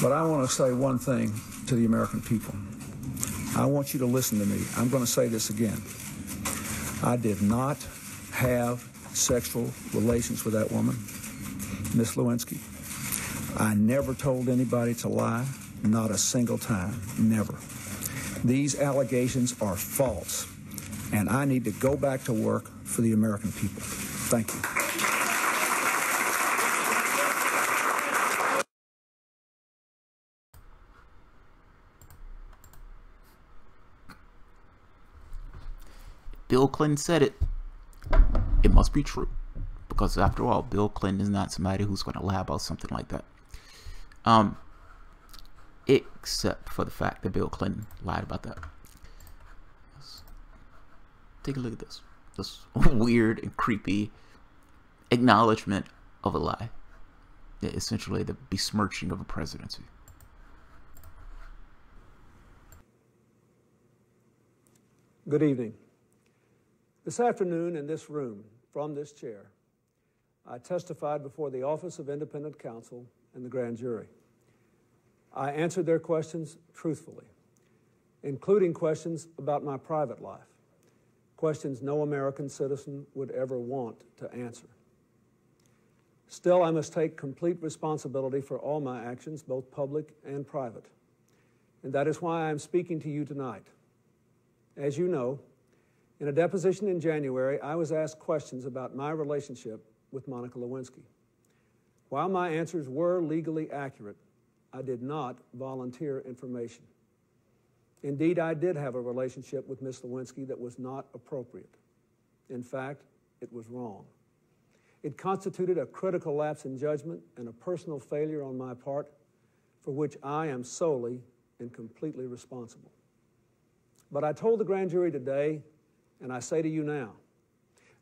But I want to say one thing to the American people. I want you to listen to me. I'm going to say this again. I did not have sexual relations with that woman, Miss Lewinsky. I never told anybody to lie, not a single time, never. These allegations are false, and I need to go back to work for the American people. Thank you. Bill Clinton said it. It must be true. Because after all, Bill Clinton is not somebody who's going to lie about something like that. Except for the fact that Bill Clinton lied about that. Let's take a look at this. This weird and creepy acknowledgement of a lie. Essentially the besmirching of a presidency. Good evening. This afternoon in this room, from this chair, I testified before the Office of Independent Counsel and the grand jury. I answered their questions truthfully, including questions about my private life, questions no American citizen would ever want to answer. Still, I must take complete responsibility for all my actions, both public and private. And that is why I am speaking to you tonight. As you know, in a deposition in January, I was asked questions about my relationship with Monica Lewinsky. While my answers were legally accurate, I did not volunteer information. Indeed, I did have a relationship with Ms. Lewinsky that was not appropriate. In fact, it was wrong. It constituted a critical lapse in judgment and a personal failure on my part for which I am solely and completely responsible. But I told the grand jury today, and I say to you now,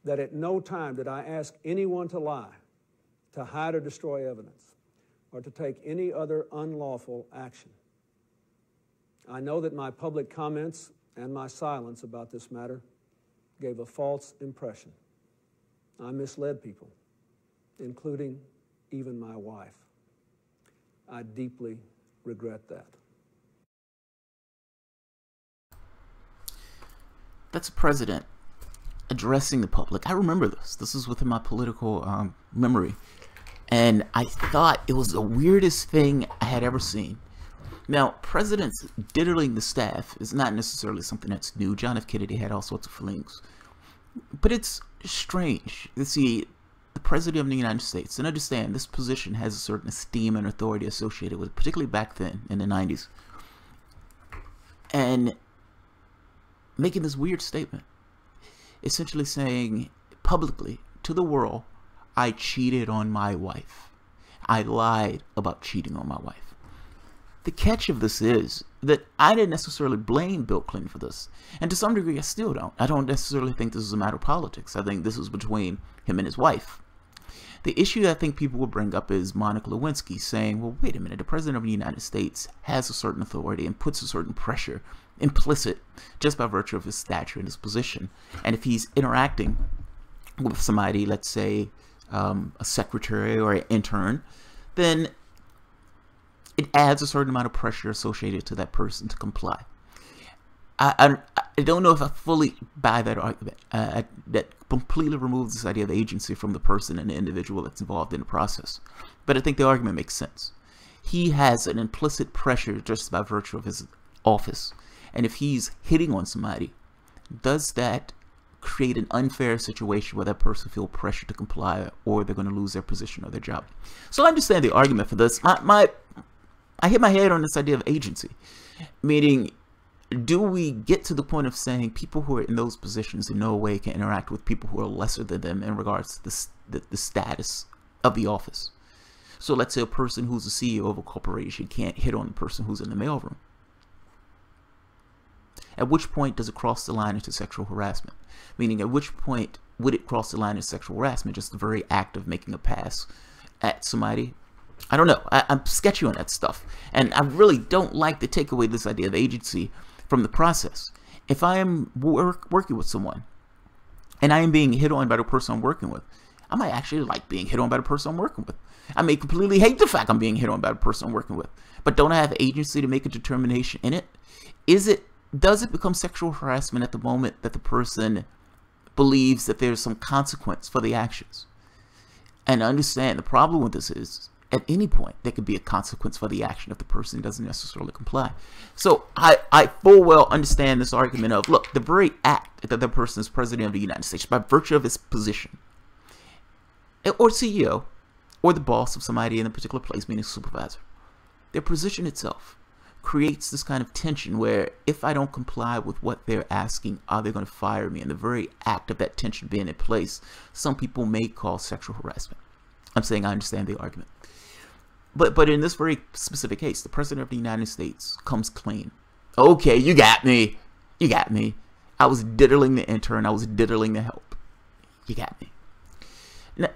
that at no time did I ask anyone to lie, to hide or destroy evidence, or to take any other unlawful action. I know that my public comments and my silence about this matter gave a false impression. I misled people, including even my wife. I deeply regret that. That's a president addressing the public. I remember this. This is within my political memory. And I thought it was the weirdest thing I had ever seen. Now, presidents diddling the staff is not necessarily something that's new. John F. Kennedy had all sorts of flings. But it's strange to see the president of the United States, and understand this position has a certain esteem and authority associated with it, particularly back then in the 90s. And making this weird statement, essentially saying publicly to the world, I cheated on my wife. I lied about cheating on my wife. The catch of this is that I didn't necessarily blame Bill Clinton for this. And to some degree, I still don't. I don't necessarily think this is a matter of politics. I think this is between him and his wife. The issue that I think people will bring up is Monica Lewinsky saying, well, wait a minute, the president of the United States has a certain authority and puts a certain pressure implicit just by virtue of his stature and his position. And if he's interacting with somebody, let's say a secretary or an intern, then it adds a certain amount of pressure associated to that person to comply. I don't know if I fully buy that argument. That completely removes this idea of agency from the person and the individual that's involved in the process. But I think the argument makes sense. He has an implicit pressure just by virtue of his office. And if he's hitting on somebody, does that create an unfair situation where that person feels pressure to comply, or they're going to lose their position or their job? So I understand the argument for this. I hit my head on this idea of agency, meaning, do we get to the point of saying people who are in those positions in no way can interact with people who are lesser than them in regards to the status of the office? So let's say a person who's the CEO of a corporation can't hit on the person who's in the mailroom. At which point does it cross the line into sexual harassment? Meaning, at which point would it cross the line into sexual harassment? Just the very act of making a pass at somebody? I don't know. I'm sketchy on that stuff. And I really don't like to take away this idea of agency from the process. If I am working with someone and I am being hit on by the person I'm working with, I might actually like being hit on by the person I'm working with. I may completely hate the fact I'm being hit on by the person I'm working with. But don't I have agency to make a determination in it? Does it become sexual harassment at the moment that the person believes that there's some consequence for the actions? And understand the problem with this is, at any point, there could be a consequence for the action if the person doesn't necessarily comply. So I full well understand this argument of, look, the very act that the person is president of the United States, by virtue of his position, or CEO, or the boss of somebody in a particular place, meaning supervisor, their position itself creates this kind of tension where if I don't comply with what they're asking, are they going to fire me? And the very act of that tension being in place, some people may call sexual harassment. I'm saying I understand the argument. But in this very specific case, the president of the United States comes clean. Okay, you got me. You got me. I was diddling the intern. I was diddling the help. You got me. Now,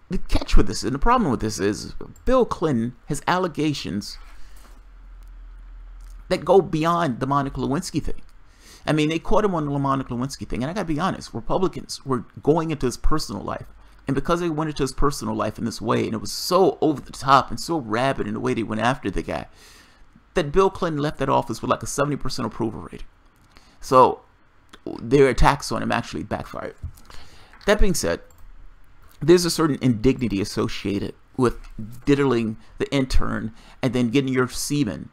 the catch with this, and the problem with this is, Bill Clinton has allegations that go beyond the Monica Lewinsky thing. I mean, they caught him on the Monica Lewinsky thing, and I gotta be honest, Republicans were going into his personal life, and because they went into his personal life in this way, and it was so over the top and so rabid in the way they went after the guy, that Bill Clinton left that office with like a 70% approval rating. So their attacks on him actually backfired. That being said, there's a certain indignity associated with diddling the intern and then getting your semen,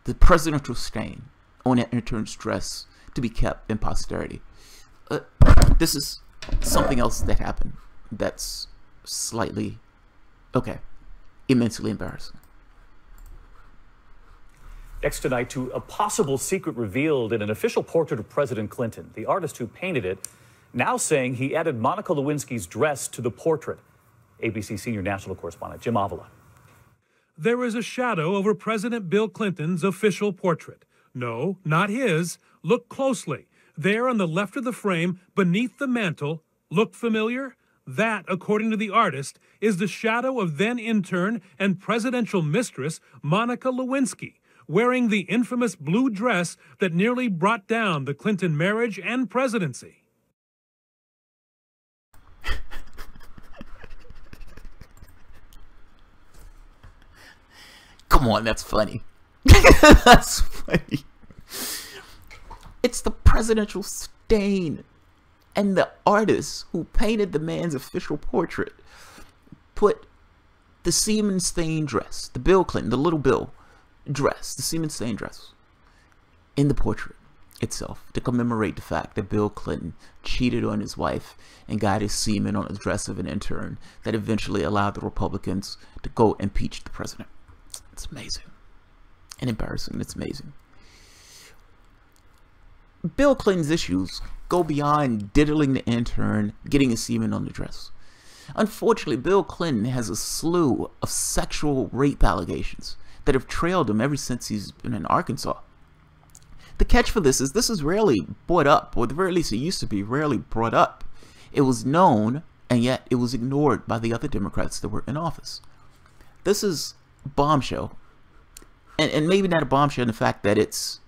the presidential stain on that intern's dress, to be kept in posterity. This is something else that happened that's slightly, immensely embarrassing. Next tonight, to a possible secret revealed in an official portrait of President Clinton. The artist who painted it now saying he added Monica Lewinsky's dress to the portrait. ABC senior national correspondent Jim Avila. There is a shadow over President Bill Clinton's official portrait. No, not his. Look closely. There on the left of the frame, beneath the mantle. Look familiar? That, according to the artist, is the shadow of then intern and presidential mistress Monica Lewinsky, wearing the infamous blue dress that nearly brought down the Clinton marriage and presidency. Come on, that's funny. That's funny. It's the presidential stain. And the artist who painted the man's official portrait put the semen stained dress, the Bill Clinton, the little Bill dress, the semen stained dress, in the portrait itself to commemorate the fact that Bill Clinton cheated on his wife and got his semen on the dress of an intern that eventually allowed the Republicans to go impeach the president. It's amazing and embarrassing. It's amazing. Bill Clinton's issues go beyond diddling the intern, getting his semen on the dress. Unfortunately, Bill Clinton has a slew of sexual rape allegations that have trailed him ever since he's been in Arkansas. The catch for this is rarely brought up, or at the very least it used to be rarely brought up. It was known, and yet it was ignored by the other Democrats that were in office. This is a bombshell, and maybe not a bombshell in the fact that it's,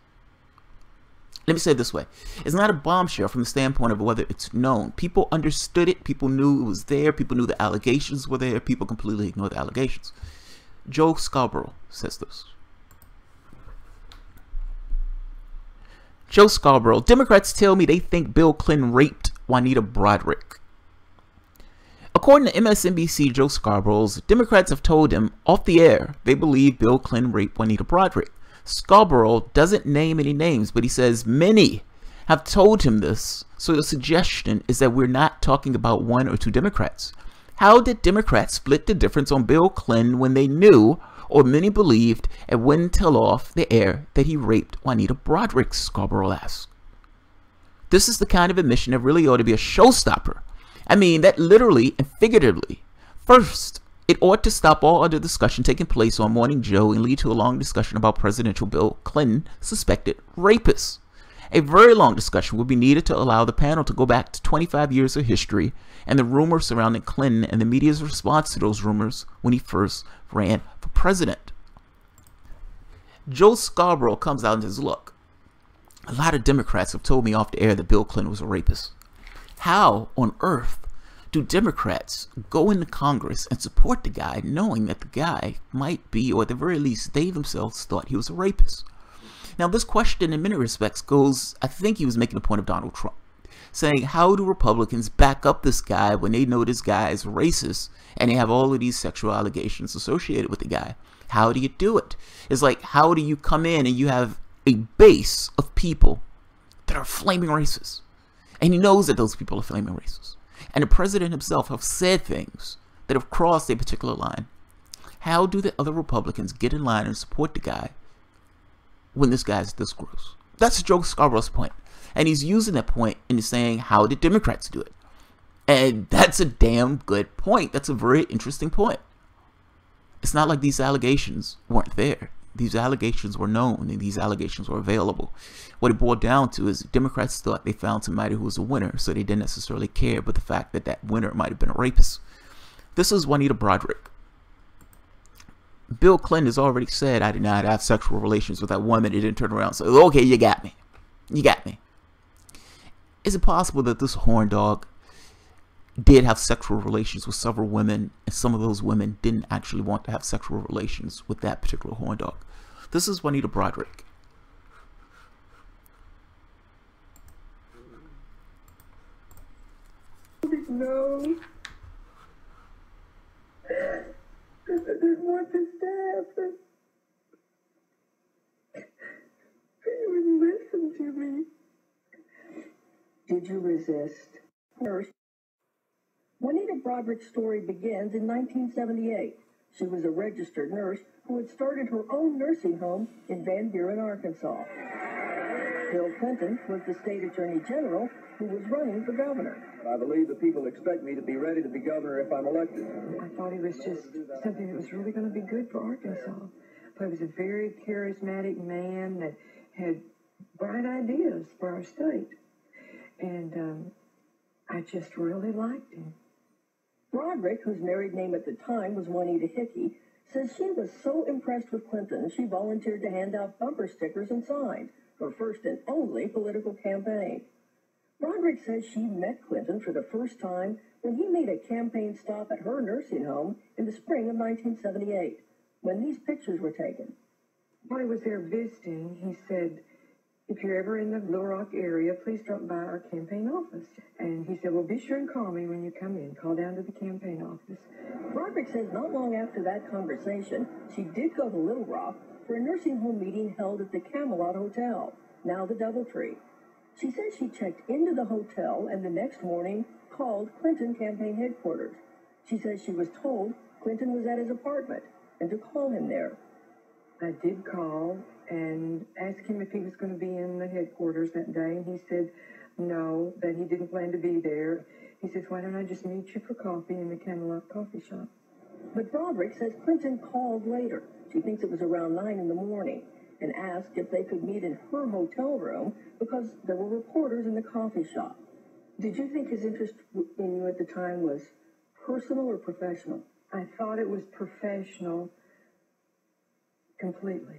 let me say it this way, it's not a bombshell from the standpoint of whether it's known. People understood it, people knew it was there, people knew the allegations were there, people completely ignored the allegations. Joe Scarborough says this. Joe Scarborough, Democrats tell me they think Bill Clinton raped Juanita Broaddrick. According to MSNBC, Joe Scarborough's Democrats have told him off the air they believe Bill Clinton raped Juanita Broaddrick. Scarborough doesn't name any names, but he says many have told him this, so the suggestion is that we're not talking about one or two Democrats. How did Democrats split the difference on Bill Clinton when they knew, or many believed, and wouldn't tell off the air that he raped Juanita Broaddrick, Scarborough asked. This is the kind of admission that really ought to be a showstopper. I mean, that literally and figuratively. First, it ought to stop all other discussion taking place on Morning Joe and lead to a long discussion about presidential Bill Clinton, suspected rapist. A very long discussion would be needed to allow the panel to go back to 25 years of history and the rumors surrounding Clinton and the media's response to those rumors when he first ran for president. Joe Scarborough comes out and says, look, a lot of Democrats have told me off the air that Bill Clinton was a rapist. How on earth do Democrats go into Congress and support the guy knowing that the guy might be, or at the very least they themselves thought he was a rapist? Now this question in many respects goes, I think he was making a point of Donald Trump, saying how do Republicans back up this guy when they know this guy is racist and they have all of these sexual allegations associated with the guy? How do you do it? It's like, how do you come in and you have a base of people that are flaming racist, and he knows that those people are flaming racist, and the president himself have said things that have crossed a particular line? How do the other Republicans get in line and support the guy when this guy's this gross? That's Joe Scarborough's point, and he's using that point in saying, how did Democrats do it? And that's a damn good point. That's a very interesting point. It's not like these allegations weren't there. These allegations were known and these allegations were available. What it boiled down to is Democrats thought they found somebody who was a winner, so they didn't necessarily care about the fact that that winner might have been a rapist. This is Juanita Broaddrick. Bill Clinton has already said, I did not have sexual relations with that woman. He didn't turn around and say, okay, you got me. You got me. Is it possible that this horn dog did have sexual relations with several women, and some of those women didn't actually want to have sexual relations with that particular horn dog? This is Juanita Broaddrick. No. I didn't want this to happen. You wouldn't listen to me. Did you resist? First, Juanita Broaddrick's story begins in 1978. She was a registered nurse who had started her own nursing home in Van Buren, Arkansas. Bill Clinton was the state attorney general who was running for governor. I believe the people expect me to be ready to be governor if I'm elected. I thought he was just something that was really going to be good for Arkansas. But he was a very charismatic man that had bright ideas for our state. And I just really liked him. Broaddrick, whose married name at the time was Juanita Hickey, says she was so impressed with Clinton she volunteered to hand out bumper stickers and signs, her first and only political campaign. Broaddrick says she met Clinton for the first time when he made a campaign stop at her nursing home in the spring of 1978, when these pictures were taken. While he was there visiting, he said, if you're ever in the Little Rock area, please drop by our campaign office. And he said, well, be sure and call me when you come in. Call down to the campaign office. Broaddrick says not long after that conversation, she did go to Little Rock for a nursing home meeting held at the Camelot Hotel, now the DoubleTree. She says she checked into the hotel and the next morning called Clinton campaign headquarters. She says she was told Clinton was at his apartment and to call him there. I did call and ask him if he was going to be in the headquarters that day, and he said no, that he didn't plan to be there. He says, why don't I just meet you for coffee in the Camelot coffee shop? But Broaddrick says Clinton called later. She thinks it was around 9 in the morning and asked if they could meet in her hotel room because there were reporters in the coffee shop. Did you think his interest in you at the time was Personal or professional? I thought it was professional completely.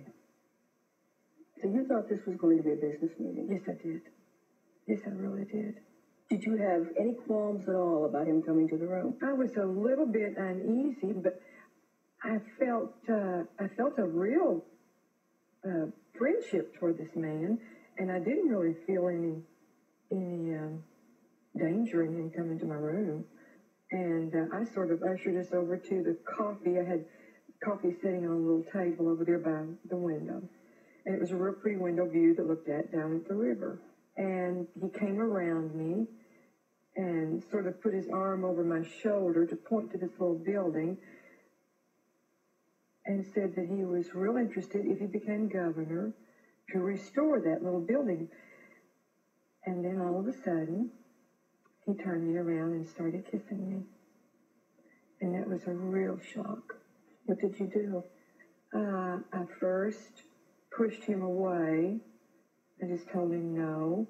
So you thought this was going to be a business meeting? Yes, I did. Yes, I really did. Did you have any qualms at all about him coming to the room? I was a little bit uneasy, but I felt a real friendship toward this man, and I didn't really feel any danger in him coming to my room. And I sort of ushered us over to the coffee. I had coffee sitting on a little table over there by the window. And it was a real pretty window view that looked down at the river. And he came around me and sort of put his arm over my shoulder to point to this little building and said that he was real interested, if he became governor, to restore that little building. And then all of a sudden, he turned me around and started kissing me. And that was a real shock. What did you do? I first pushed him away. I just told him, no,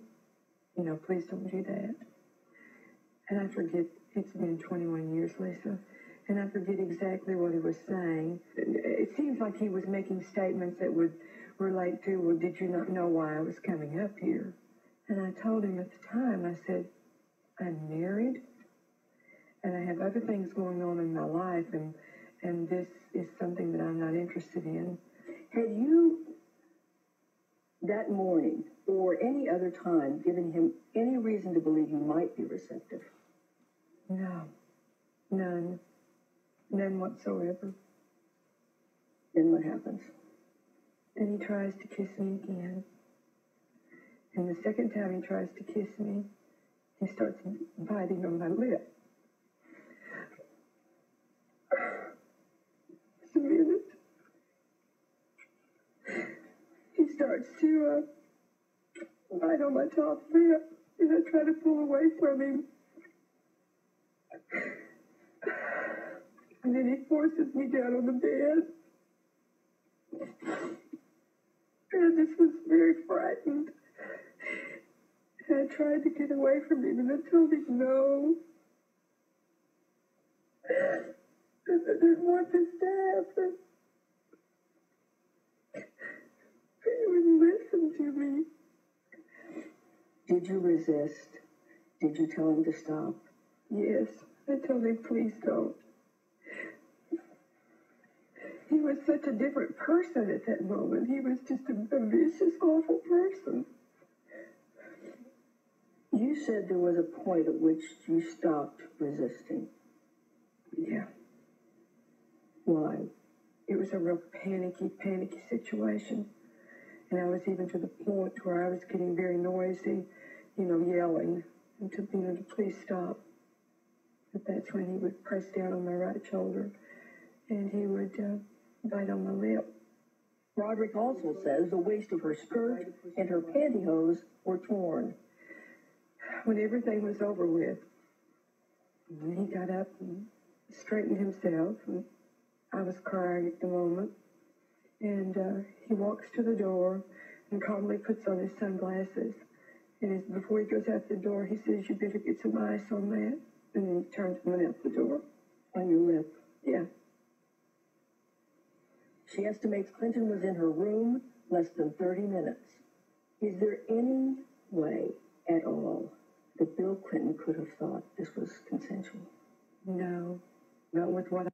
please don't do that. And I forget, it's been 21 years, Lisa, and I forget exactly what he was saying. It seems like he was making statements that would relate to, well, did you not know why I was coming up here? And I told him at the time, I said, I'm married, and I have other things going on in my life, and this is something that I'm not interested in. Had you, that morning or any other time, given him any reason to believe you might be receptive? No, none whatsoever. Then what happens? Then he tries to kiss me again. And the second time he tries to kiss me, he starts biting on my lip. Just a minute. He starts to bite on my top lip, and I try to pull away from him. And then he forces me down on the bed. And I just was very frightened. And I tried to get away from him, and I told him no. And I didn't want this to happen. But he wouldn't listen to me. Did you resist? Did you tell him to stop? Yes, I told him, please don't. He was such a different person at that moment. He was just a vicious, awful person. You said there was a point at which you stopped resisting. Yeah. Why? It was a real panicky situation. And I was even to the point where I was getting very noisy, yelling, and to please stop. But that's when he would press down on my right shoulder, and he would bite on my lip. Broaddrick also says the waist of her skirt and her pantyhose were torn. When everything was over with, he got up and straightened himself, and I was crying at the moment. And he walks to the door and calmly puts on his sunglasses. And before he goes out the door, he says, "You better get some ice on that." And then he turns and went out the door. On your lip? Yeah. She estimates Clinton was in her room less than 30 minutes. Is there any way at all that Bill Clinton could have thought this was consensual? No, not with what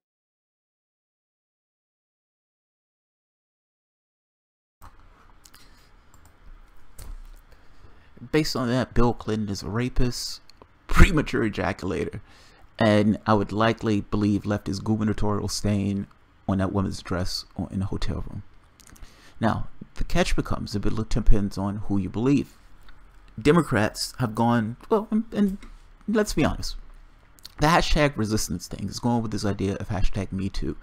Based on that, Bill Clinton is a rapist, premature ejaculator, and I would likely believe left his gubernatorial stain on that woman's dress or in the hotel room. Now, the catch becomes, it depends on who you believe. Democrats have gone, well, and let's be honest, the hashtag resistance thing is going with this idea of hashtag #MeToo.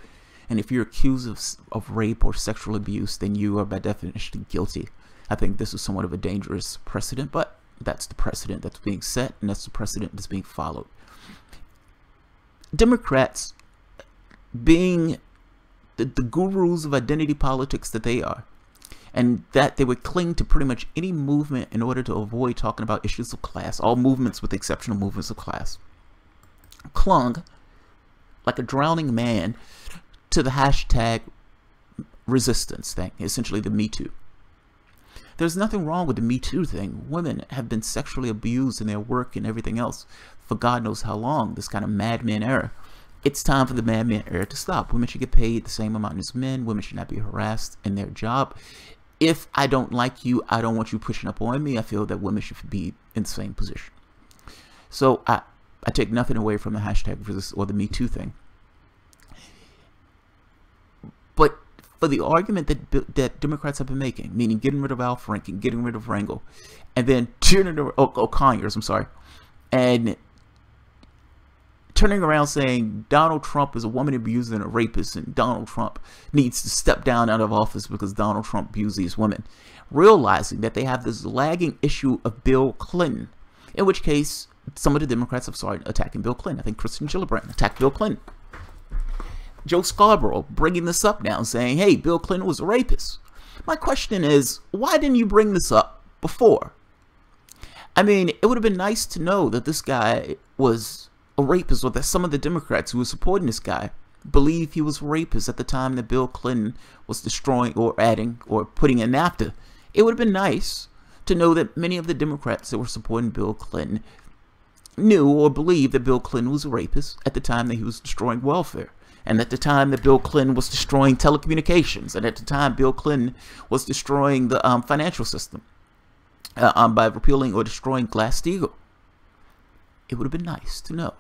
And if you're accused of rape or sexual abuse, then you are by definition guilty. I think this is somewhat of a dangerous precedent, but that's the precedent that's being set, and that's the precedent that's being followed. Democrats, being the gurus of identity politics that they are, and that they would cling to pretty much any movement in order to avoid talking about issues of class, all movements with the exception of movements of class, clung like a drowning man to the hashtag resistance thing, essentially the Me Too. There's nothing wrong with the Me Too thing. Women have been sexually abused in their work and everything else for God knows how long, this kind of madman era. It's time for the madman era to stop. Women should get paid the same amount as men. Women should not be harassed in their job. If I don't like you, I don't want you pushing up on me, I feel that women should be in the same position. So I take nothing away from the hashtag resist or the Me Too thing. But for the argument that Democrats have been making, meaning getting rid of Al Franken, getting rid of Rangel, and then turning Conyers, and turning around saying Donald Trump is a woman abuser and a rapist, and Donald Trump needs to step down out of office because Donald Trump abused these women, realizing that they have this lagging issue of Bill Clinton, in which case some of the Democrats have started attacking Bill Clinton. I think Kristen Gillibrand attacked Bill Clinton. Joe Scarborough bringing this up now, saying, hey, Bill Clinton was a rapist. My question is, why didn't you bring this up before? I mean, it would have been nice to know that this guy was a rapist, or that some of the Democrats who were supporting this guy believe he was a rapist at the time that Bill Clinton was destroying or adding or putting in NAFTA. It would have been nice to know that many of the Democrats that were supporting Bill Clinton knew or believed that Bill Clinton was a rapist at the time that he was destroying welfare, and at the time that Bill Clinton was destroying telecommunications, and at the time Bill Clinton was destroying the financial system by repealing or destroying Glass-Steagall. It would have been nice to know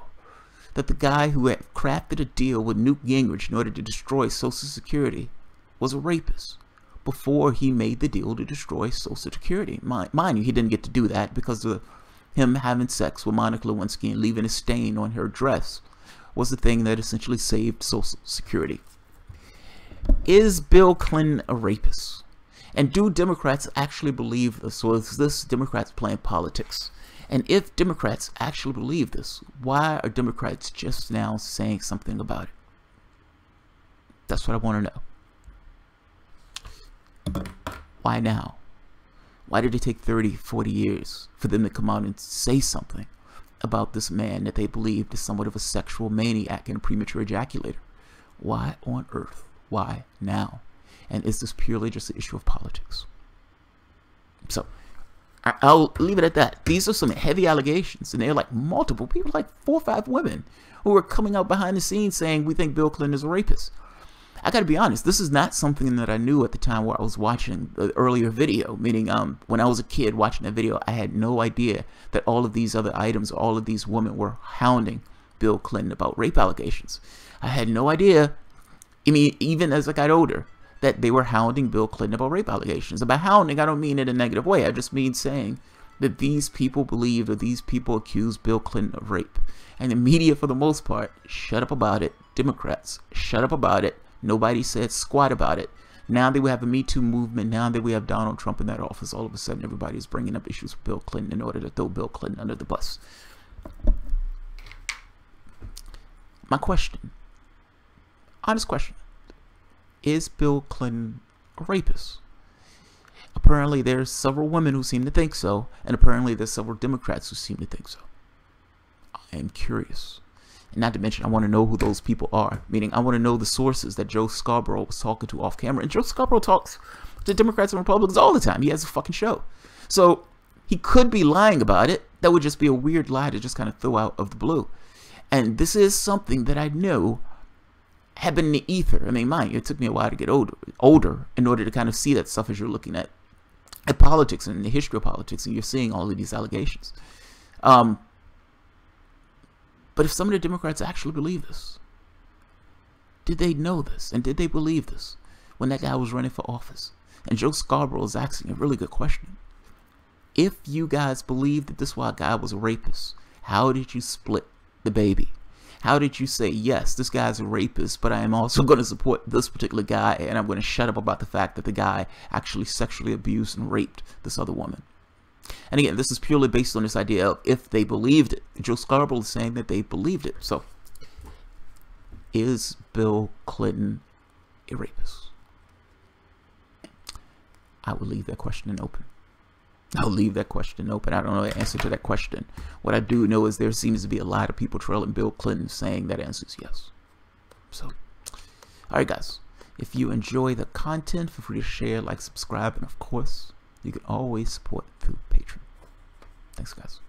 that the guy who had crafted a deal with Newt Gingrich in order to destroy Social Security was a rapist before he made the deal to destroy Social Security. Mind you, he didn't get to do that because of him having sex with Monica Lewinsky and leaving a stain on her dress was the thing that essentially saved Social Security. Is Bill Clinton a rapist? And do Democrats actually believe this, or is this Democrats playing politics? And if Democrats actually believe this, why are Democrats just now saying something about it? That's what I want to know. Why now? Why did it take 30, 40 years for them to come out and say something about this man that they believed is somewhat of a sexual maniac and a premature ejaculator? Why on earth? Why now? And is this purely just an issue of politics? So, I'll leave it at that. These are some heavy allegations, and they're like multiple people, like 4 or 5 women who are coming out behind the scenes saying we think Bill Clinton is a rapist. I gotta be honest, this is not something that I knew at the time where I was watching the earlier video, meaning when I was a kid watching that video, I had no idea that all of these other items, all of these women were hounding Bill Clinton about rape allegations. I had no idea, I mean, even as I got older, that they were hounding Bill Clinton about rape allegations. And by hounding, I don't mean in a negative way. I just mean saying that these people believed or these people accused Bill Clinton of rape. And the media, for the most part, shut up about it. Democrats, shut up about it. Nobody said squat about it. Now that we have a Me Too movement, now that we have Donald Trump in that office, all of a sudden everybody's bringing up issues with Bill Clinton in order to throw Bill Clinton under the bus. My question, honest question, is Bill Clinton a rapist? Apparently there's several women who seem to think so, and apparently there's several Democrats who seem to think so. I am curious. And not to mention, I want to know who those people are. Meaning, I want to know the sources that Joe Scarborough was talking to off camera. And Joe Scarborough talks to Democrats and Republicans all the time. He has a fucking show. So, he could be lying about it. That would just be a weird lie to just kind of throw out of the blue. And this is something that I know had been in the ether. I mean, mind you, it took me a while to get older in order to kind of see that stuff as you're looking at politics and the history of politics. And you're seeing all of these allegations. But if some of the Democrats actually believe this, did they know this? And did they believe this when that guy was running for office? And Joe Scarborough is asking a really good question. If you guys believed that this guy was a rapist, how did you split the baby? How did you say, yes, this guy's a rapist, but I am also going to support this particular guy, and I'm going to shut up about the fact that the guy actually sexually abused and raped this other woman? And again, this is purely based on this idea of if they believed it. Joe Scarborough is saying that they believed it. So, is Bill Clinton a rapist? I will leave that question open. I'll leave that question open. I don't know the answer to that question. What I do know is there seems to be a lot of people trailing Bill Clinton saying that answer is yes. So, alright guys, if you enjoy the content, feel free to share, like, subscribe, and of course, you can always support through Patreon. Thanks, guys.